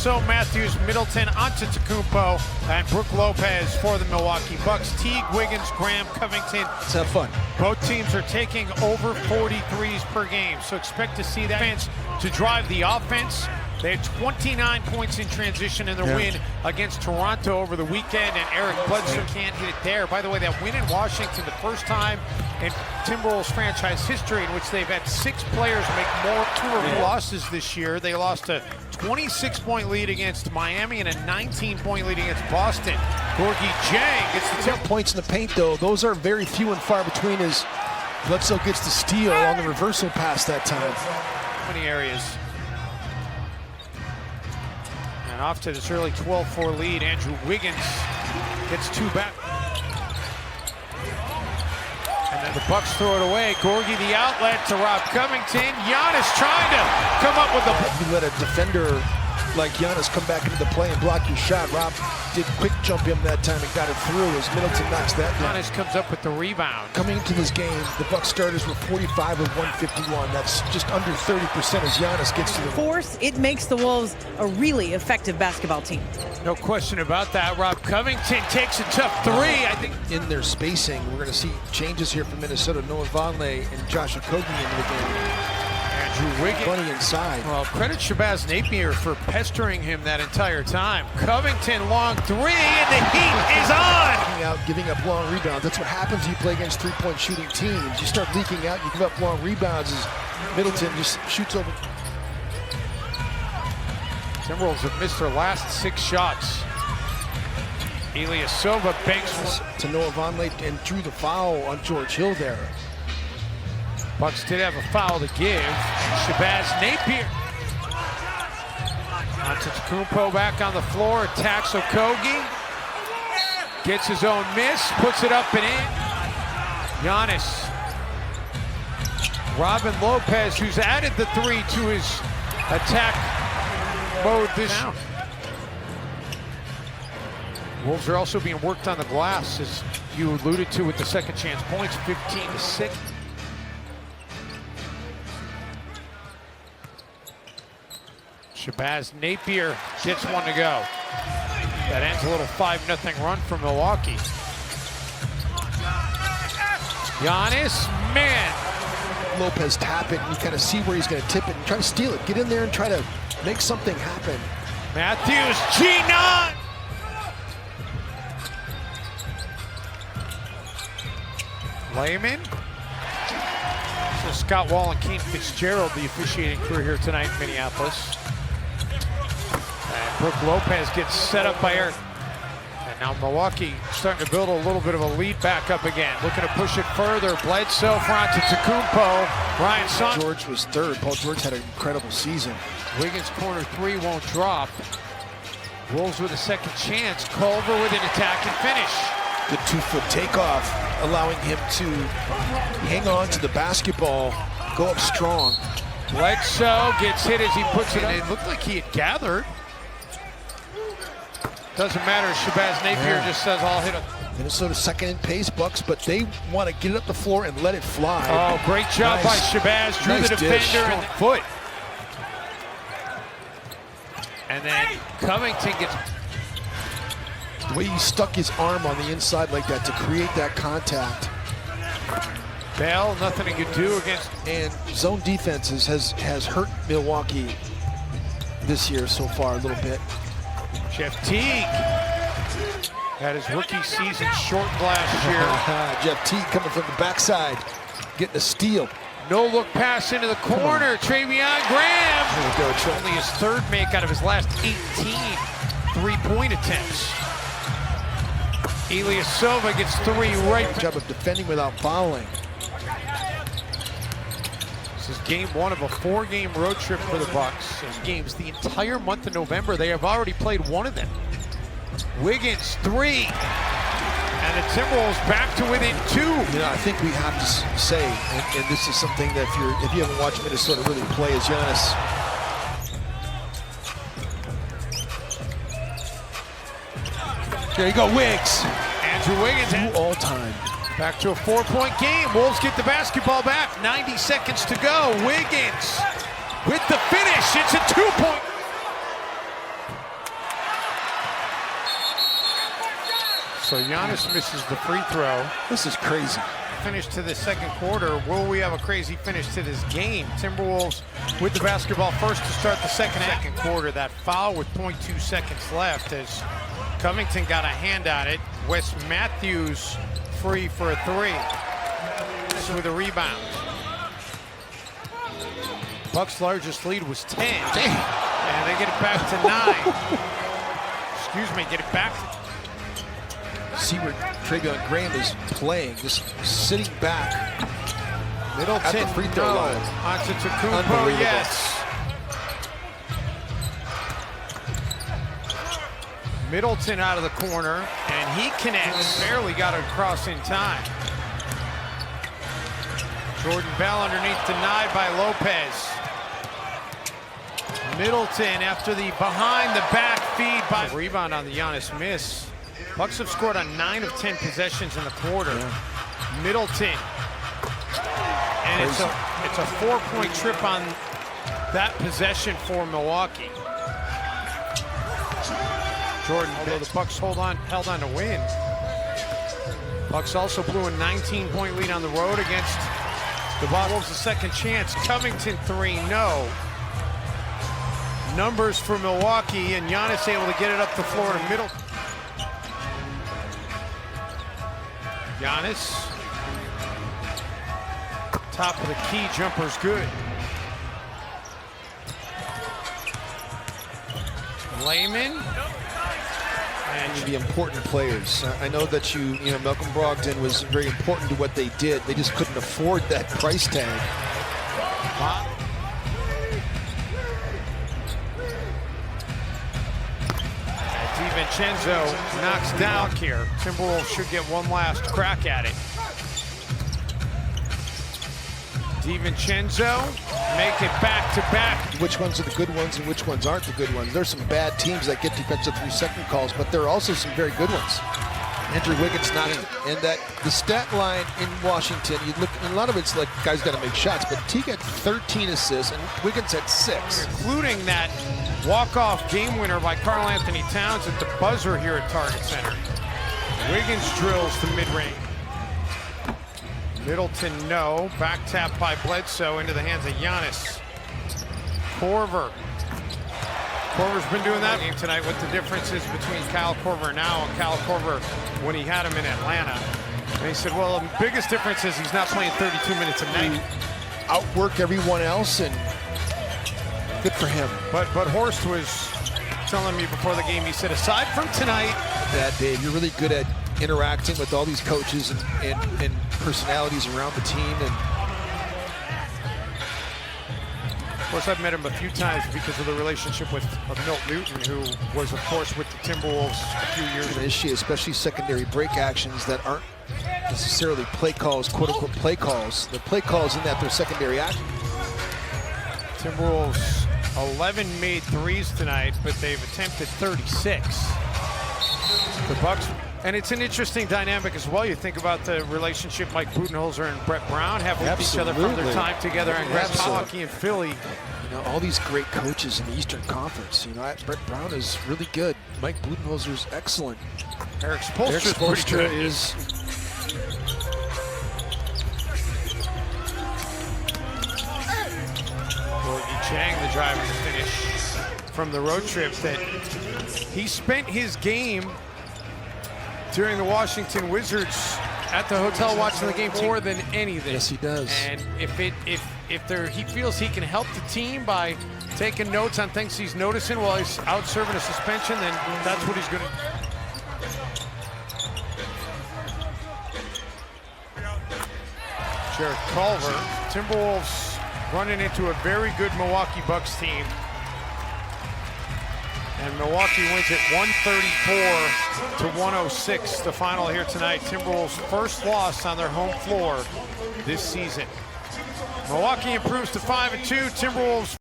Bledsoe, Matthews, Middleton, Antetokounmpo, and Brook Lopez for the Milwaukee Bucks. Teague, Wiggins, Graham, Covington. Let's have fun. Both teams are taking over 43s per game, so expect to see that defense to drive the offense. They had 29 points in transition in their win against Toronto over the weekend, and Eric Bledsoe can't hit it there. By the way, that win in Washington, the first time in Timberwolves franchise history in which they've had 6 players make more losses this year. They lost a 26-point lead against Miami and a 19-point lead against Boston. Gorgui Dieng gets the 10 points in the paint, though. Those are very few and far between as Bledsoe gets the steal on the reversal pass that time. Many areas. And off to this early 12-4 lead, Andrew Wiggins gets 2 back. And then the Bucks throw it away. Gorgui the outlet to Rob Covington. Giannis trying to come up with the... You let a defender like Giannis come back into the play and block your shot. Rob did quick jump him that time and got it through as Middleton knocks that down. Giannis comes up with the rebound. Coming into this game, the Bucks starters were 45 of 151. That's just under 30% as Giannis gets to the force. It makes the Wolves a really effective basketball team. No question about that. Rob Covington takes a tough 3. I think in their spacing, we're going to see changes here from Minnesota. Noah Vonleh and Josh Okogie into the game. Andrew Wiggins. Funny inside. Well, credit Shabazz Napier for pestering him that entire time. Covington, long 3, and the heat is on! Giving up long rebounds. That's what happens when you play against three-point shooting teams. You start leaking out, you give up long rebounds as Middleton just shoots over. Timberwolves have missed their last 6 shots. Ilyasova banks to Noah Vonleh and drew the foul on George Hill there. Bucks did have a foul to give. Shabazz Napier. Antetokounmpo back on the floor, attacks Okogie. Gets his own miss, puts it up and in. Giannis. Robin Lopez, who's added the 3 to his attack mode this year. Wolves are also being worked on the glass, as you alluded to with the second chance points, 15-6. Shabazz Napier gets one to go. That ends a little 5-0 run for Milwaukee. Giannis, man. Lopez tap it, and you kind of see where he's going to tip it and try to steal it. Get in there and try to make something happen. Matthews, G9. Layman. So Scott Wall and Kane Fitzgerald, the officiating crew here tonight in Minneapolis. And Brook Lopez gets set up by Eric. And now Milwaukee starting to build a little bit of a lead back up again. Looking to push it further. Bledsoe, Antetokounmpo, Ryan Son. George was 3rd. Paul George had an incredible season. Wiggins corner 3 won't drop. Wolves with a second chance. Culver with an attack and finish. The 2-foot takeoff, allowing him to hang on to the basketball, go up strong. Bledsoe gets hit as he puts it in. It looked like he had gathered. Doesn't matter. Shabazz Napier just says, I'll hit it. Minnesota second in pace, Bucks, but they want to get it up the floor and let it fly. Oh, great job by Shabazz. Drew the defender and the foot. And then Covington gets... The way he stuck his arm on the inside like that to create that contact. Bell, nothing he could do against. And zone defenses has hurt Milwaukee this year so far a little bit. Jeff Teague had his rookie season shortened last year. Jeff Teague coming from the backside, getting a steal. No look pass into the corner. Trevion Graham. There we go, only his 3rd make out of his last 18 3-point attempts. Ilyasova gets 3 right. Good job of defending without fouling. This is game 1 of a 4-game road trip for the Bucks. Those games the entire month of November. They have already played 1 of them. Wiggins 3. And the Timberwolves back to within 2. You know, I think we have to say, and this is something that if you haven't watched Minnesota really play, as Giannis. There you go, Wiggs. Andrew Wiggins. 2 all-time. Back to a 4-point game. Wolves get the basketball back. 90 seconds to go. Wiggins with the finish. It's a 2-point. So Giannis misses the free throw. This is crazy. Finish to the second quarter. Will we have a crazy finish to this game? Timberwolves with the basketball first to start the second quarter. That foul with 0.2 seconds left as Covington got a hand on it. Wes Matthews free for a three. This with a rebound. Bucks' largest lead was 10. Damn. And they get it back to 9. Excuse me, get it back to... See where Travion Graham is playing, just sitting back. Middleton, at the free throw line. Onto Tacumbo, yes. Middleton out of the corner, and he connects. Barely got it across in time. Jordan Bell underneath, denied by Lopez. Middleton after the behind-the-back feed by... Rebound on the Giannis miss. Bucks have scored on 9 of 10 possessions in the quarter. Middleton. And it's a 4-point trip on that possession for Milwaukee. Jordan, although the Bucks held on to win. Bucks also blew a 19-point lead on the road against the Wolves. A second chance. Covington 3, no. Numbers for Milwaukee, and Giannis able to get it up the floor to Middleton. Giannis, top of the key, jumper's good. Layman. And the important players. I know that you know, Malcolm Brogdon was very important to what they did. They just couldn't afford that price tag. DiVincenzo knocks down here. Timberwolves should get one last crack at it. DiVincenzo make it back-to-back. Which ones are the good ones and which ones aren't the good ones? There's some bad teams that get defensive 3-second calls, but there are also some very good ones. Andrew Wiggins not in. And that the stat line in Washington, you look, and a lot of it's like guys got to make shots, but Teague had 13 assists and Wiggins had 6. Including that walk-off game winner by Karl Anthony Towns at the buzzer here at Target Center. Wiggins drills the mid-range. Middleton, no. Back tap by Bledsoe into the hands of Giannis. Korver. Korver's been doing that game tonight. What the difference is between Kyle Korver now and Kyle Korver when he had him in Atlanta. And he said, well, the biggest difference is he's not playing 32 minutes a night. Outwork everyone else, and good for him. But Horst was telling me before the game, he said, aside from tonight, that Dave, you're really good at interacting with all these coaches and personalities around the team. And of course, I've met him a few times because of the relationship with Milt Newton, who was, of course, with the Timberwolves a few years ago. Issue, especially secondary break actions that aren't necessarily play calls, quote-unquote play calls. The play calls in that they're secondary action. Timberwolves 11 made threes tonight, but they've attempted 36. The Bucks, and it's an interesting dynamic as well. You think about the relationship Mike Budenholzer and Brett Brown have with each other from their time together in Milwaukee and Philly. You know, all these great coaches in the Eastern Conference. You know, Brett Brown is really good. Mike Budenholzer's excellent. Eric Spoelstra is. Chang, the drive and the finish from the road trip that he spent his game during the Washington Wizards at the hotel watching the game more than anything. Yes, he does. And if he feels he can help the team by taking notes on things he's noticing while he's out serving a suspension, then that's what he's going to do. Jared Culver, Timberwolves running into a very good Milwaukee Bucks team. And Milwaukee wins it 134-106, the final here tonight. Timberwolves' first loss on their home floor this season. Milwaukee improves to 5-2. Timberwolves